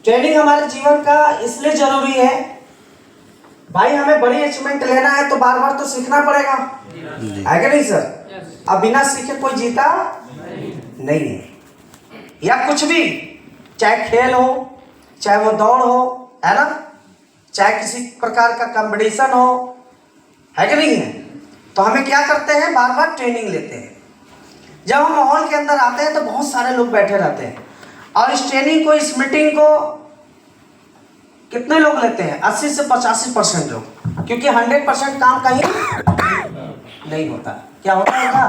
Training हमारे जीवन का इसलिए जरूरी है भाई, हमें बड़ी अचीवमेंट लेना है तो बार बार तो सीखना पड़ेगा, है कि नहीं सर? अब बिना सीखे कोई जीता नहीं है। या कुछ भी, चाहे खेल हो, चाहे वो दौड़ हो, है ना, चाहे किसी प्रकार का कंपटीशन हो, है कि नहीं है? तो हमें क्या करते हैं, बार बार ट्रेनिंग लेते हैं। जब हम माहौल के अंदर आते हैं तो बहुत सारे लोग बैठे रहते हैं, और इस ट्रेनिंग को, इस मीटिंग को कितने लोग लेते हैं? 80 से 85% लोग, क्योंकि 100% काम कहीं नहीं होता। क्या होता है? क्या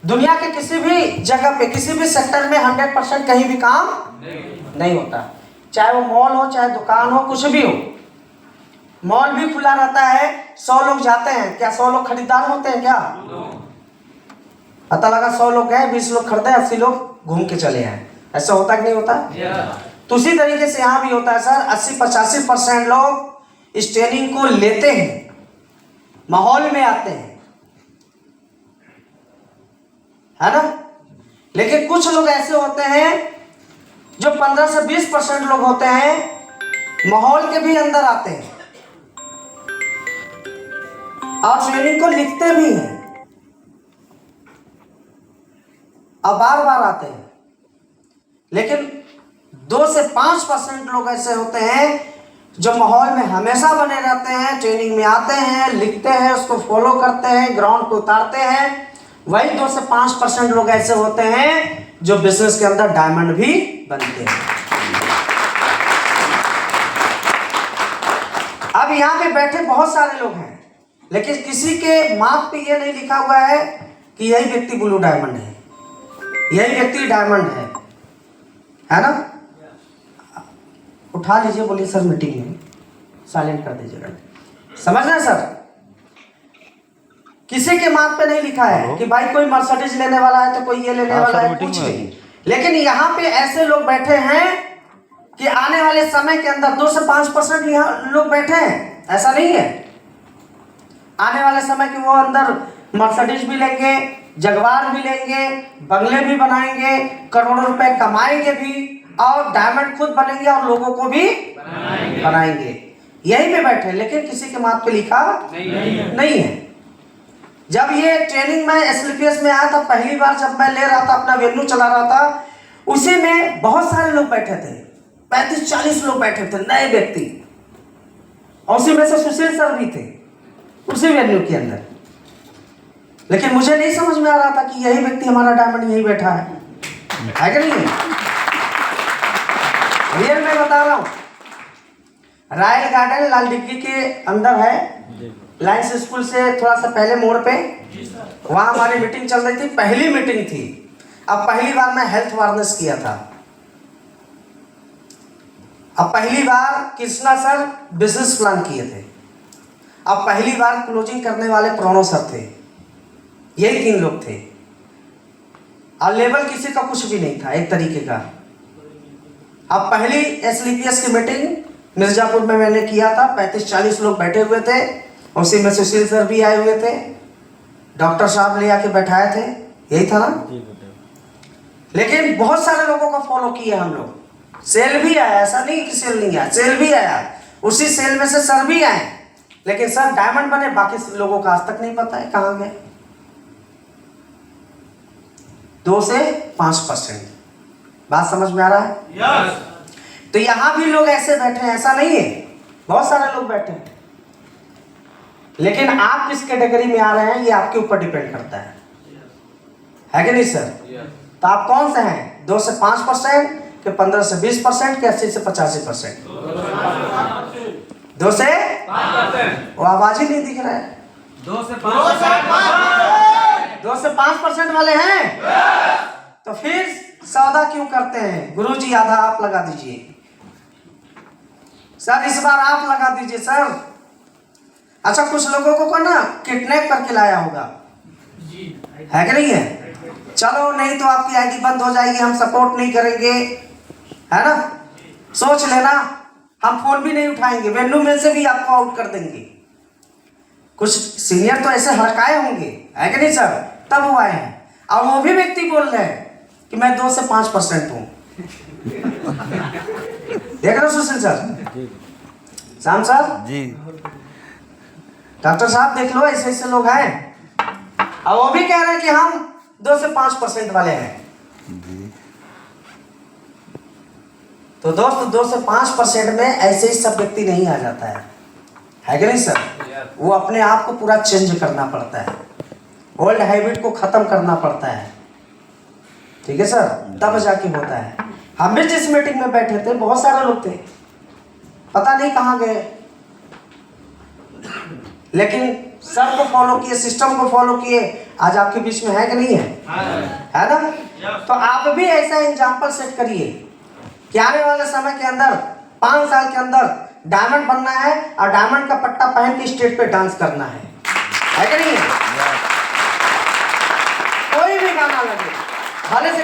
दुनिया के किसी भी जगह पे, किसी भी सेक्टर में 100% कहीं भी काम नहीं होता। चाहे वो मॉल हो, चाहे दुकान हो, कुछ भी हो। मॉल भी खुला रहता है, 100 लोग जाते हैं, क्या 100 लोग खरीदार होते हैं? क्या पता लगा 100 लोग गए, 20 लोग खरीदे, 80 लोग घूम के चले आए। ऐसा होता कि नहीं होता? तो उसी तरीके से यहाँ भी होता है सर। 80-85% लोग इस ट्रेनिंग को लेते हैं, माहौल में आते हैं, है ना। लेकिन कुछ लोग ऐसे होते हैं जो 15 से 20% लोग होते हैं, माहौल के भी अंदर आते हैं और ट्रेनिंग को लिखते भी हैं और बार बार आते हैं। लेकिन 2 से 5% लोग ऐसे होते हैं जो माहौल में हमेशा बने रहते हैं, ट्रेनिंग में आते हैं, लिखते हैं, उसको फॉलो करते हैं, ग्राउंड को उतारते हैं। वही 2 से 5% लोग ऐसे होते हैं जो बिजनेस के अंदर डायमंड भी बनते हैं। अब यहाँ पे बैठे बहुत सारे लोग हैं, लेकिन किसी के माप पे ये नहीं लिखा हुआ है कि यही व्यक्ति ब्लू डायमंड है, यही व्यक्ति डायमंड है ना। उठा लीजिए, बोलिए सर मीटिंग में, साइलेंट कर दीजिएगा। समझ रहे हैं सर? किसी के माप पे नहीं लिखा है कि भाई कोई मर्सिडीज लेने वाला है तो कोई ये लेने वाला है, कुछ नहीं। लेकिन यहाँ पे ऐसे लोग बैठे हैं कि आने वाले समय के अंदर 2 से 5% लोग बैठे हैं, ऐसा नहीं है। आने वाले समय के वो अंदर मर्सिडीज भी लेंगे, जगवार भी लेंगे, बंगले भी बनाएंगे, करोड़ों रुपए कमाएंगे भी, और डायमंड खुद बनेंगे और लोगों को भी बनाएंगे। यहीं पे बैठे, लेकिन किसी के माप पे लिखा नहीं है। जब ये ट्रेनिंग में SLPS में आया था, पहली बार जब मैं ले रहा था, अपना वेन्यू चला रहा था, उसी में बहुत सारे लोग बैठे थे, 35-40 लोग बैठे थे, नए व्यक्ति, और उसी में से सुशील सर भी थे उसी वेन्यू के अंदर। लेकिन मुझे नहीं समझ में आ रहा था कि यही व्यक्ति हमारा डायमंड यही बैठा है कि नहीं है? रियल में बता रहा हूँ। रॉयल गार्डन लाल डिग्गी के अंदर है, लाइन्स स्कूल से थोड़ा सा पहले मोड़ पे, वहाँ हमारी मीटिंग चल रही थी, पहली मीटिंग थी। अब पहली बार मैं हेल्थ अवेयरनेस किया था, अब पहली बार कृष्णा सर बिजनेस प्लान किए थे, अब पहली बार क्लोजिंग करने वाले प्रोनो सर थे। यही 3 लोग थे, और लेवल किसी का कुछ भी नहीं था एक तरीके का। अब पहली SLPS की मीटिंग मिर्जापुर में मैंने किया था, 35-40 लोग बैठे हुए थे, उसी में सुशील सर भी आए हुए थे, डॉक्टर साहब ले आके बैठाए थे, यही था ना। लेकिन बहुत सारे लोगों को फॉलो किया हम लोग। सेल भी आया, ऐसा नहीं कि सेल नहीं आया, सेल भी आया, उसी सेल में से सर भी आए, लेकिन सर डायमंड बने, बाकी लोगों का आज तक नहीं पता है कहाँ गए। 2 से 5%। बात समझ में आ रहा है? yes. तो यहां भी लोग ऐसे बैठे हैं, ऐसा नहीं है, बहुत सारे लोग बैठे हैं। लेकिन आप किस कैटेगरी में आ रहे हैं ये आपके ऊपर डिपेंड करता है कि नहीं सर? yes. तो आप कौन से हैं? 2 से 5% के 15 से 20% के 80 से 85%? 2 से 5%। वो आवाज ही नहीं दिख रहा है। 2 से 5% वाले हैं। yes. तो फिर सौदा क्यों करते हैं? गुरुजी आधा आप लगा दीजिए सर, इस बार आप लगा दीजिए सर। अच्छा, कुछ लोगों को ना किडनैप करके लाया होगा, है कि नहीं है? चलो, नहीं तो आपकी आईडी बंद हो जाएगी, हम सपोर्ट नहीं करेंगे, है ना। सोच लेना, हम फोन भी नहीं उठाएंगे, वेन्यू में से भी आपको आउट कर देंगे। कुछ सीनियर तो ऐसे हड़काए होंगे, है कि नहीं सर? तब वो आए हैं, और वो भी व्यक्ति बोल रहे हैं कि मैं 2 से 5% हूँ। देख रहे हो सुशील सर, श्याम सर जी, डॉक्टर साहब देख लो, ऐसे ऐसे लोग हैं और वो भी कह रहे हैं कि हम 2 से 5% वाले हैं। जी, तो दोस्त 2 से 5% में ऐसे ही सब व्यक्ति नहीं आ जाता है कि नहीं सर? वो अपने आप को पूरा चेंज करना पड़ता है, ओल्ड हैबिट को खत्म करना पड़ता है, ठीक है सर, तब जाके होता है। हम भी जिस मीटिंग में बैठे थे बहुत सारे लोग थे, पता नहीं कहाँ गए, लेकिन सर को फॉलो किए, सिस्टम को फॉलो किए, आज आपके बीच में है कि नहीं है ना? तो आप भी ऐसा एग्जाम्पल सेट करिए कि आने वाले समय के अंदर 5 साल के अंदर डायमंड बनना है और डायमंड का पट्टा पहन के स्टेज पे डांस करना है कि नहीं है? कोई भी गाना लगे, भले से